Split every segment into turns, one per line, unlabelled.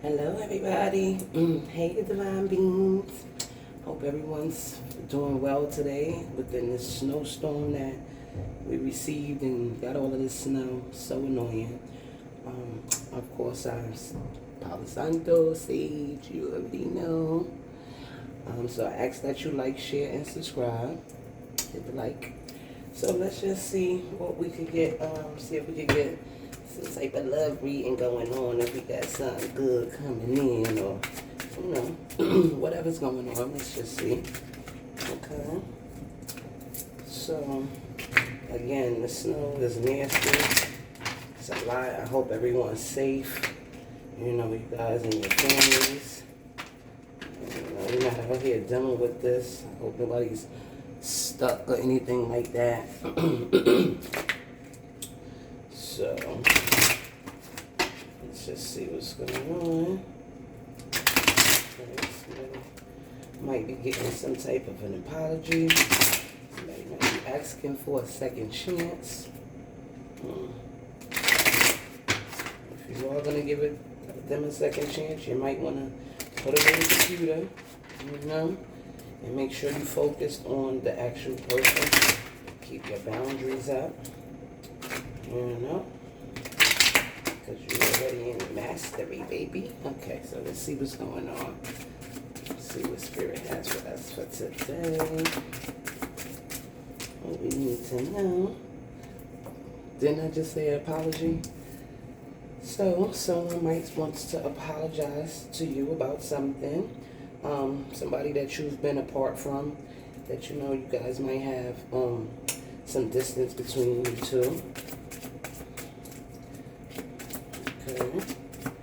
Hello, everybody. Hey, divine beings. Hope everyone's doing well today within this snowstorm that we received and got all of this snow. So annoying. Of course, I'm Palo Santo, Sage. You already know. So I ask that you like, share, and subscribe. Hit the like. So let's just see what we could get. See if we could get some type of love reading going on, if we got something good coming in, or whatever's going on. Let's just see. Okay. So again, the snow is nasty. It's a lot. I hope everyone's safe. You guys and your families. You're not out here dealing with this. I hope nobody's stuck or anything like that. So let's just see what's going on. Okay, might be getting some type of an apology. Somebody might be asking for a second chance. If you are going to give them a second chance, you might want to put it on the computer, and make sure you focus on the actual person. Keep your boundaries up, because you're already in mastery, baby. Okay, so let's see what's going on. Let's see what Spirit has for us for today. What we need to know. Didn't I just say apology? So, someone might wants to apologize to you about something. Somebody that you've been apart from, that you guys might have some distance between you two. Okay.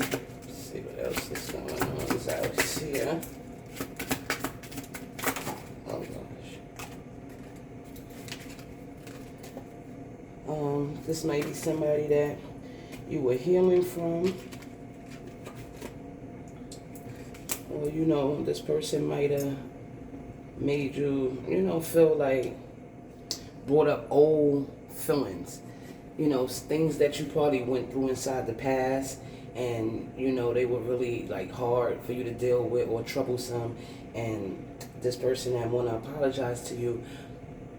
Let's see what else is going on out here. Oh gosh. This might be somebody that you were healing from. Or, this person might have made you, feel like, brought up old feelings. Things that you probably went through inside the past, and, they were really, like, hard for you to deal with or troublesome. And this person that want to apologize to you,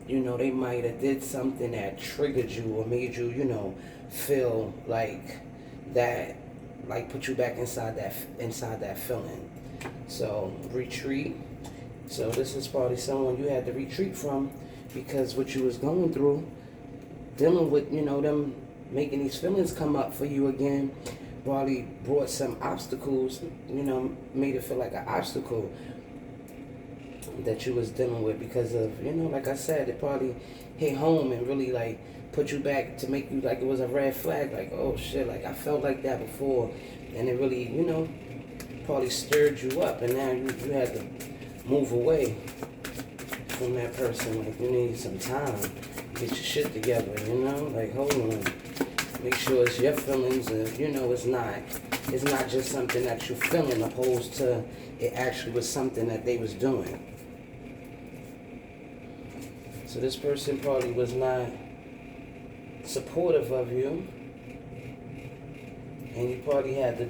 they might have did something that triggered you or made you, feel like that, like put you back inside that feeling. So retreat. So this is probably someone you had to retreat from, because what you was going through, dealing with, them making these feelings come up for you again, probably brought some obstacles, made it feel like an obstacle that you was dealing with, because of, like I said, it probably hit home and really like put you back to make you like it was a red flag, like, oh shit, like I felt like that before, and it really, probably stirred you up, and now you had to move away from that person. Like, you need some time, get your shit together, like, hold on, make sure it's your feelings, and it's not just something that you're feeling, opposed to it actually was something that they was doing. So this person probably was not supportive of you, and you probably had to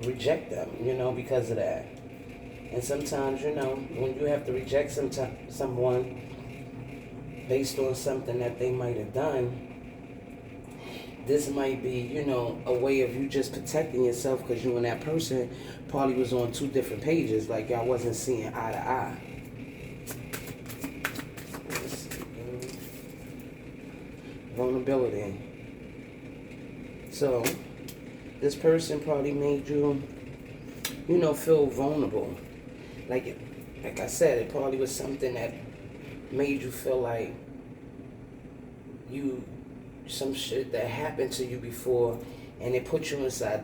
reject them, because of that. And sometimes, when you have to reject someone based on something that they might have done, this might be, a way of you just protecting yourself, because you and that person probably was on two different pages, like y'all wasn't seeing eye to eye. Vulnerability. So this person probably made you, feel vulnerable. Like I said, it probably was something that made you feel like some shit that happened to you before, and it put you inside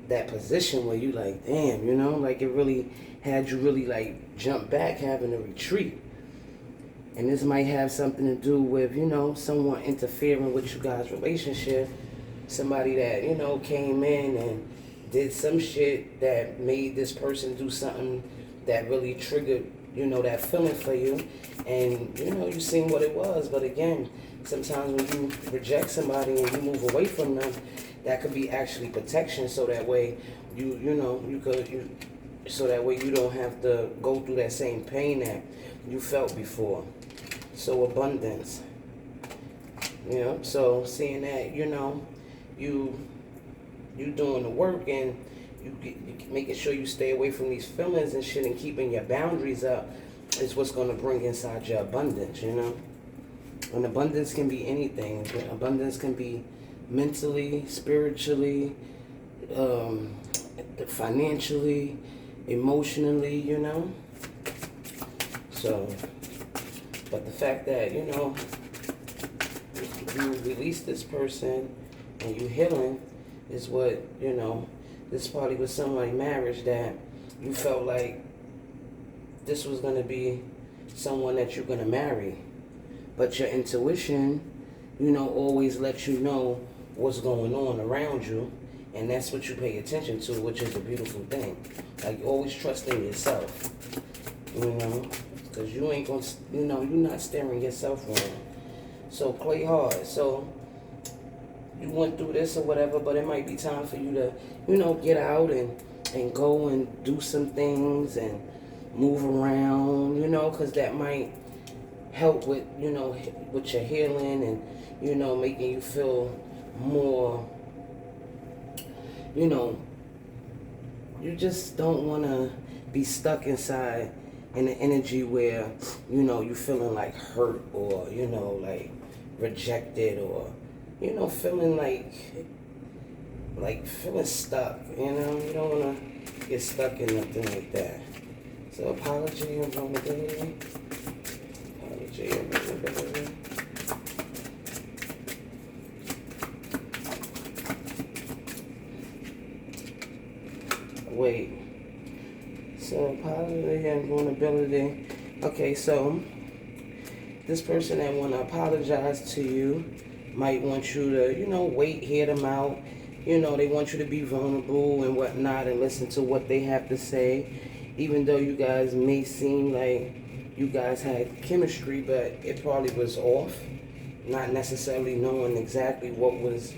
that position where you like, damn, like it really had you really like jump back, having a retreat. And this might have something to do with, someone interfering with you guys' relationship. Somebody that, came in and did some shit that made this person do something that really triggered, that feeling for you. And, you seen what it was. But again, sometimes when you reject somebody and you move away from them, that could be actually protection, so that way so that way you don't have to go through that same pain that you felt before. So abundance, so seeing that, you doing the work, and you making sure you stay away from these feelings and shit, and keeping your boundaries up is what's going to bring inside your abundance, And abundance can be anything. Abundance can be mentally, spiritually, financially, emotionally, So, but the fact that, you release this person and you healing is what, this party was somebody marriage that you felt like this was going to be someone that you're going to marry. But your intuition, always lets you know what's going on around you. And that's what you pay attention to, which is a beautiful thing. Like, always trust in yourself, because you ain't going to, you're not staring yourself wrong. So play hard. So you went through this or whatever, but it might be time for you to, get out and go and do some things and move around, because that might help with, with your healing and, making you feel more, you just don't want to be stuck inside in an energy where, you feeling like hurt or, like rejected or, feeling like feeling stuck, you don't want to get stuck in nothing like that. So apology and vulnerability. Apology and vulnerability. Wait. So apology and vulnerability. Okay, so this person that want to apologize to you might want you to, wait, hear them out. They want you to be vulnerable and whatnot and listen to what they have to say. Even though you guys may seem like you guys had chemistry, but it probably was off. Not necessarily knowing exactly what was,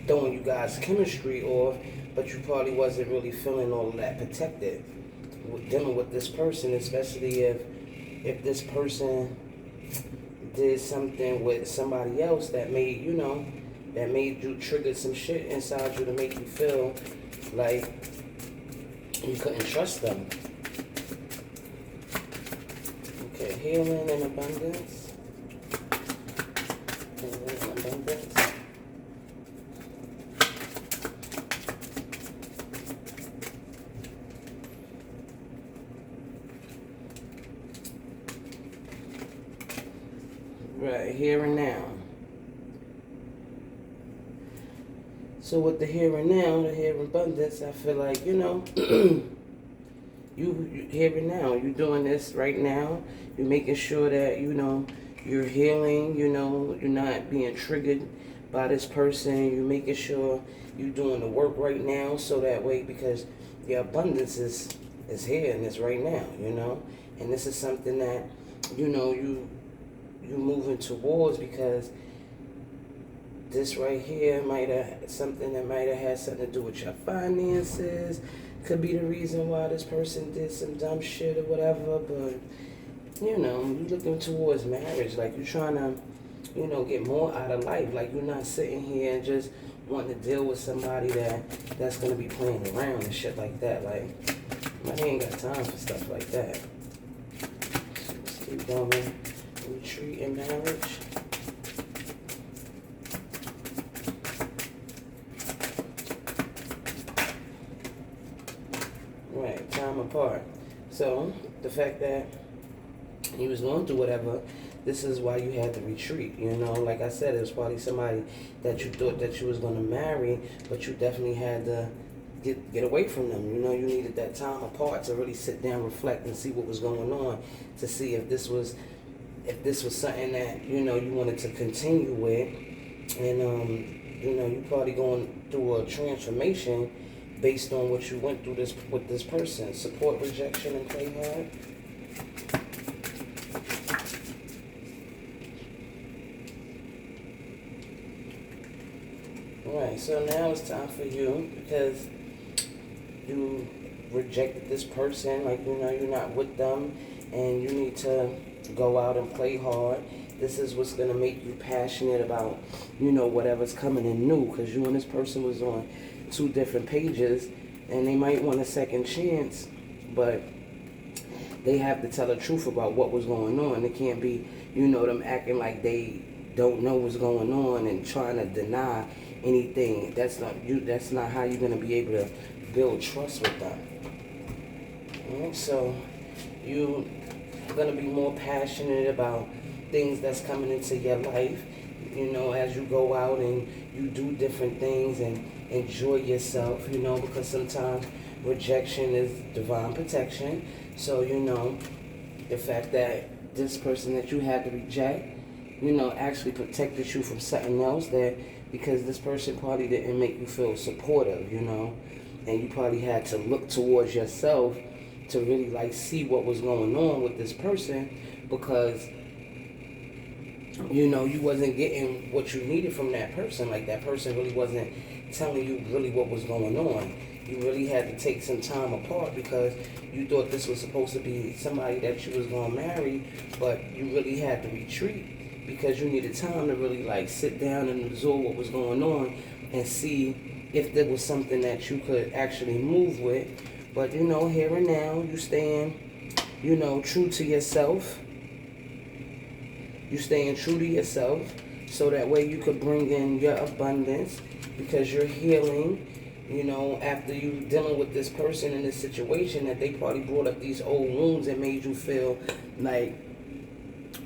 throwing you guys chemistry off, but you probably wasn't really feeling all of that protected with dealing with this person, especially if this person did something with somebody else that made, that made you trigger some shit inside you to make you feel like you couldn't trust them. Okay, healing and abundance. Healing and abundance. Right, here and now. So with the here and now, the here and abundance, I feel like, you here and now, you're doing this right now. You're making sure that, you're healing, you're not being triggered by this person. You're making sure you're doing the work right now, so that way, because your abundance is here and it's right now, And this is something that, you're moving towards, because this right here might have something that might have had something to do with your finances. Could be the reason why this person did some dumb shit or whatever. But, you're looking towards marriage. Like, you're trying to, get more out of life. Like, you're not sitting here and just wanting to deal with somebody that's going to be playing around and shit like that. Like, I ain't got time for stuff like that. So let's keep going. Retreat in marriage. Right, time apart. So the fact that he was going through whatever, this is why you had to retreat. Like I said, it was probably somebody that you thought that you was going to marry, but you definitely had to get away from them. You needed that time apart to really sit down, reflect, and see what was going on, to see if this was something that, you wanted to continue with. And, you probably going through a transformation based on what you went through with this person. Support, rejection, and play hard. Alright, so now it's time for you, because you rejected this person, like, you know, you're not with them, and you need to go out and play hard. This is what's going to make you passionate about, you know, whatever's coming in new, because you and this person was on two different pages, and they might want a second chance, but they have to tell the truth about what was going on. It can't be, you know, them acting like they don't know what's going on and trying to deny anything. That's not how you're going to be able to build trust with them. Alright, so you're going to be more passionate about things that's coming into your life, you know, as you go out and you do different things and enjoy yourself, you know, because sometimes rejection is divine protection. So, you know, the fact that this person that you had to reject, you know, actually protected you from something else, that because this person probably didn't make you feel supportive, you know, and you probably had to look towards yourself to really like see what was going on with this person, because you know you wasn't getting what you needed from that person. Like, that person really wasn't telling you really what was going on. You really had to take some time apart because you thought this was supposed to be somebody that you was going to marry, but you really had to retreat because you needed time to really like sit down and absorb what was going on and see if there was something that you could actually move with. But, you know, here and now, you staying, you know, true to yourself. You staying true to yourself so that way you could bring in your abundance, because you're healing, you know, after you dealing with this person in this situation that they probably brought up these old wounds and made you feel like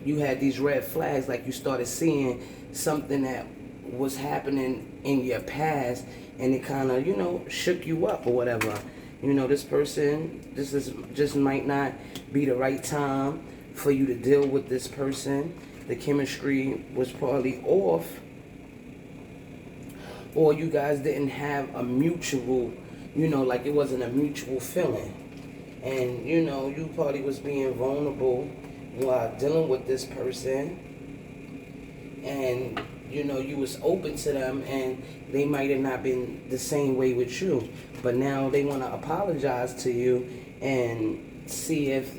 you had these red flags, like you started seeing something that was happening in your past and it kind of, you know, shook you up or whatever. You know, this person, just might not be the right time for you to deal with this person. The chemistry was probably off, or you guys didn't have a mutual, you know, like it wasn't a mutual feeling. And, you know, you probably was being vulnerable while dealing with this person. And, you know, you was open to them and they might have not been the same way with you. But now they want to apologize to you and see if,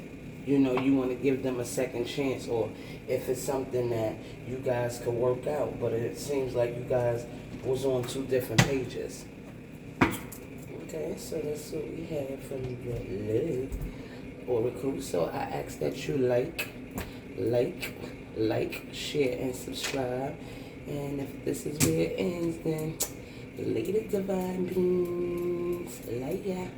you know, you want to give them a second chance, or if it's something that you guys could work out. But it seems like you guys was on two different pages. Okay, so that's what we have from your love oracle. So I ask that you like, share, and subscribe. And if this is where it ends, then later, divine beings. Later.